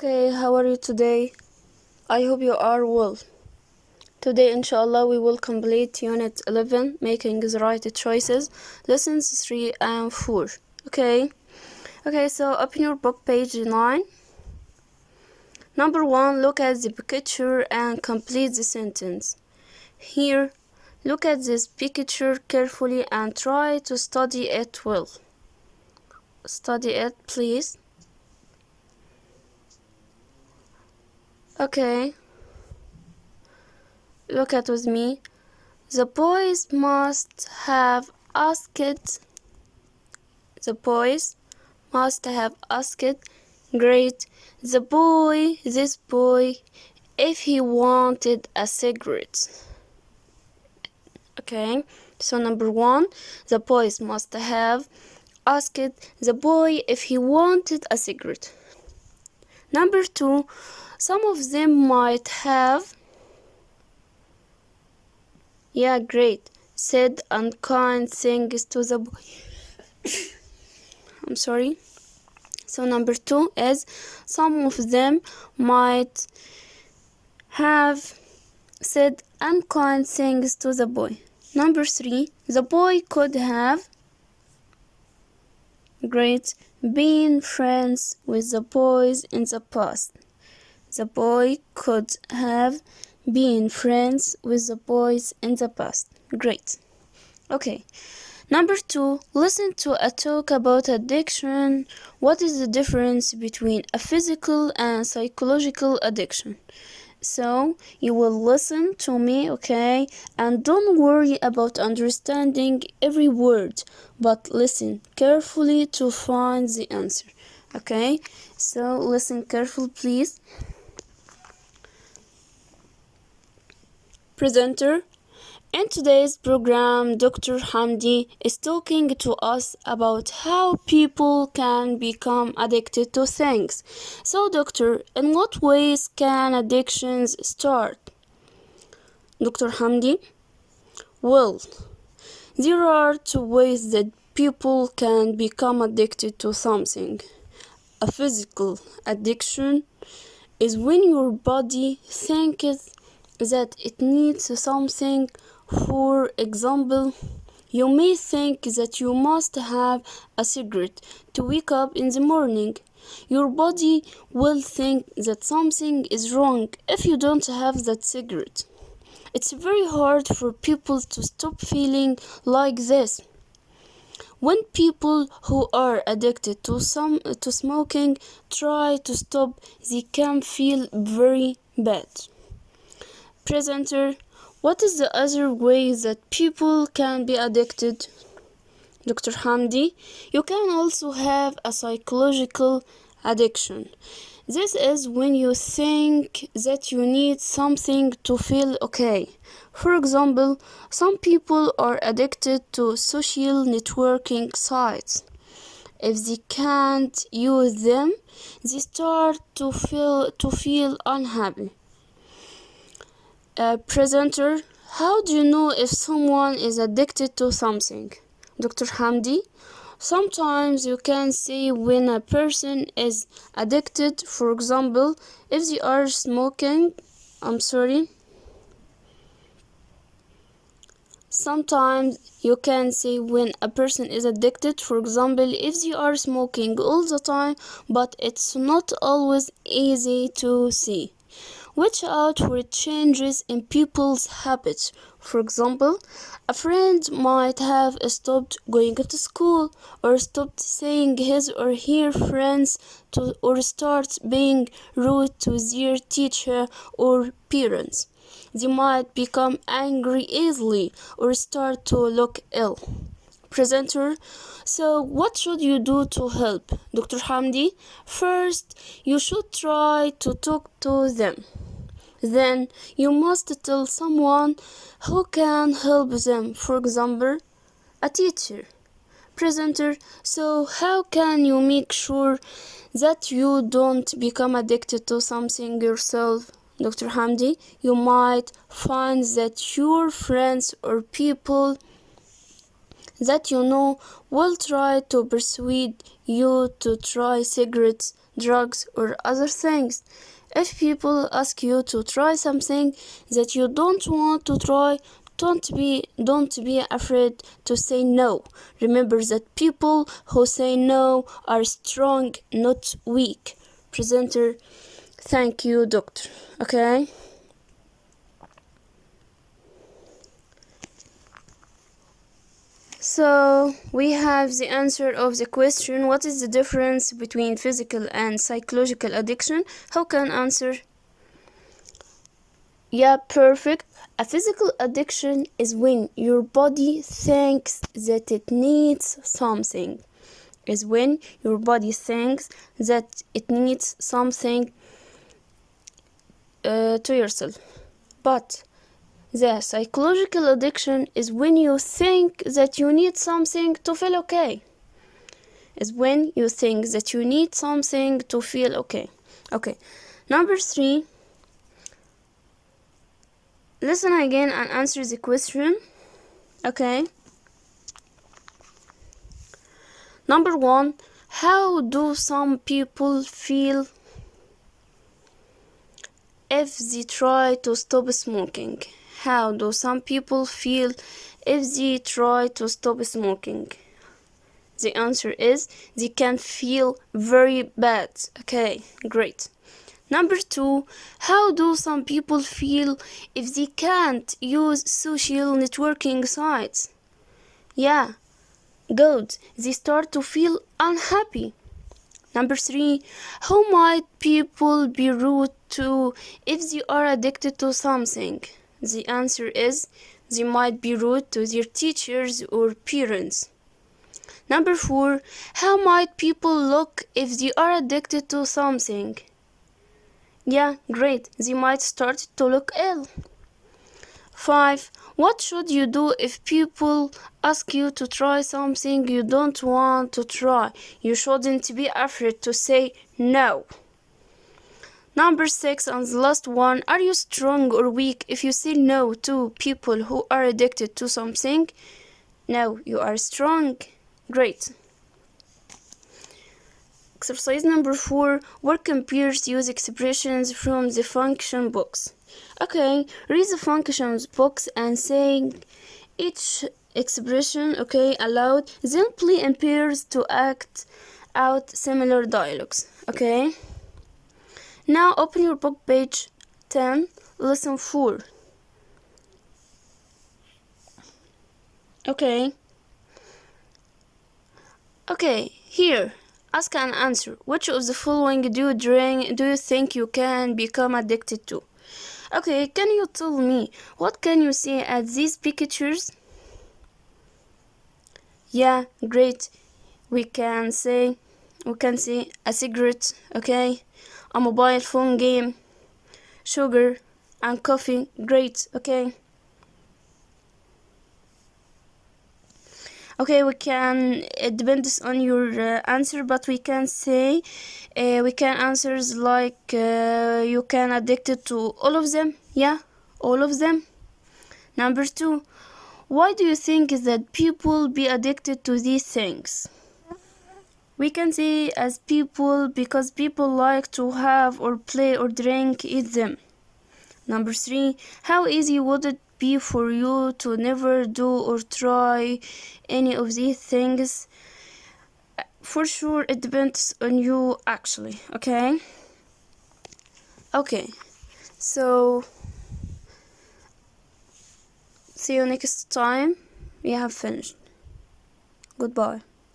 Okay, how are you today? I hope you are well. Today, inshallah, we will complete Unit 11, Making the Right Choices, Lessons 3 and 4. Okay, so open your book, page 9. Number 1, look at the picture and complete the sentence. Here, look at this picture carefully and try to study it well. Study it, please. Okay. Look at with me. The boys must have asked. The boys must have asked. Great. This boy, if he wanted a cigarette. Okay. So number 1, the boys must have asked the boy if he wanted a cigarette. Number 2, some of them might have. Yeah, great. Said unkind things to the boy. I'm sorry. So number 2 is some of them might have said unkind things to the boy. Number 3, the boy could have. Great. Been friends with the boys in the past. The boy could have been friends with the boys in the past. Great. Okay. Number 2, listen to a talk about addiction. What is the difference between a physical and psychological addiction? So you will listen to me, okay? And don't worry about understanding every word, but listen carefully to find the answer. Okay? So listen carefully, please. Presenter. In today's program, Dr. Hamdi is talking to us about how people can become addicted to things. So, doctor, in what ways can addictions start? Dr. Hamdi? Well, there are 2 ways that people can become addicted to something. A physical addiction is when your body thinks that it needs something. For example, you may think that you must have a cigarette to wake up in the morning. Your body will think that something is wrong if you don't have that cigarette. It's very hard for people to stop feeling like this. When people who are addicted to smoking try to stop, they can feel very bad. Presenter. What is the other way that people can be addicted? Dr. Hamdi, you can also have a psychological addiction. This is when you think that you need something to feel okay. For example, some people are addicted to social networking sites. If they can't use them, they start to feel unhappy. Presenter, how do you know if someone is addicted to something? Dr. Hamdi, sometimes you can see when a person is addicted. For example, if they are smoking. Sometimes you can see when a person is addicted, for example, if they are smoking all the time, but it's not always easy to see. Watch out for changes in people's habits. For example, a friend might have stopped going to school, or stopped seeing his or her friends, or start being rude to their teacher or parents. They might become angry easily or start to look ill. Presenter, so what should you do to help? Dr. Hamdi, first, you should try to talk to them. Then you must tell someone who can help them, for example, a teacher. Presenter, so how can you make sure that you don't become addicted to something yourself? Dr. Hamdi, you might find that your friends or people that you know will try to persuade you to try cigarettes. drugs, or other things. If people ask you to try something that you don't want to try, don't be afraid to say no. Remember that people who say no are strong, not weak. Presenter, thank you, doctor. Okay? So we have the answer of the question, what is the difference between physical and psychological addiction? How can answer? Yeah, perfect. A physical addiction is when your body thinks that it needs something. Is when your body thinks that it needs something to yourself. But the psychological addiction is when you think that you need something to feel okay. Is when you think that you need something to feel okay. Okay. Number 3. Listen again and answer the question. Okay. Number 1. How do some people feel if they try to stop smoking? How do some people feel if they try to stop smoking? The answer is they can feel very bad. Okay, great. Number 2, how do some people feel if they can't use social networking sites? Yeah, good. They start to feel unhappy. Number 3, how might people be rude to if they are addicted to something? The answer is they might be rude to their teachers or parents. Number 4, how might people look if they are addicted to something? Yeah, great. They might start to look ill. 5, what should you do if people ask you to try something you don't want to try? You shouldn't be afraid to say no. Number 6, and the last one, are you strong or weak if you say no to people who are addicted to something? No, you are strong. Great. Exercise number 4, where can peers use expressions from the function box? Okay, read the functions box and say each expression, okay, aloud. Then play in pairs to act out similar dialogues, okay? Now open your book, page 10, lesson 4. Okay, here, ask and answer. Which of the following do you think you can become addicted to? Okay, can you tell me, what can you say at these pictures? Yeah, great. We can say a cigarette, okay? A mobile phone game, sugar, and coffee. Great, okay? Okay, it depends on your answer, but we can say, we can answers like, you can addicted to all of them. Yeah, all of them. Number 2, why do you think that people be addicted to these things? We can say as people because people like to have or play or drink, eat them. Number 3, how easy would it be for you to never do or try any of these things? For sure, it depends on you actually, okay? Okay, so see you next time. We have finished. Goodbye.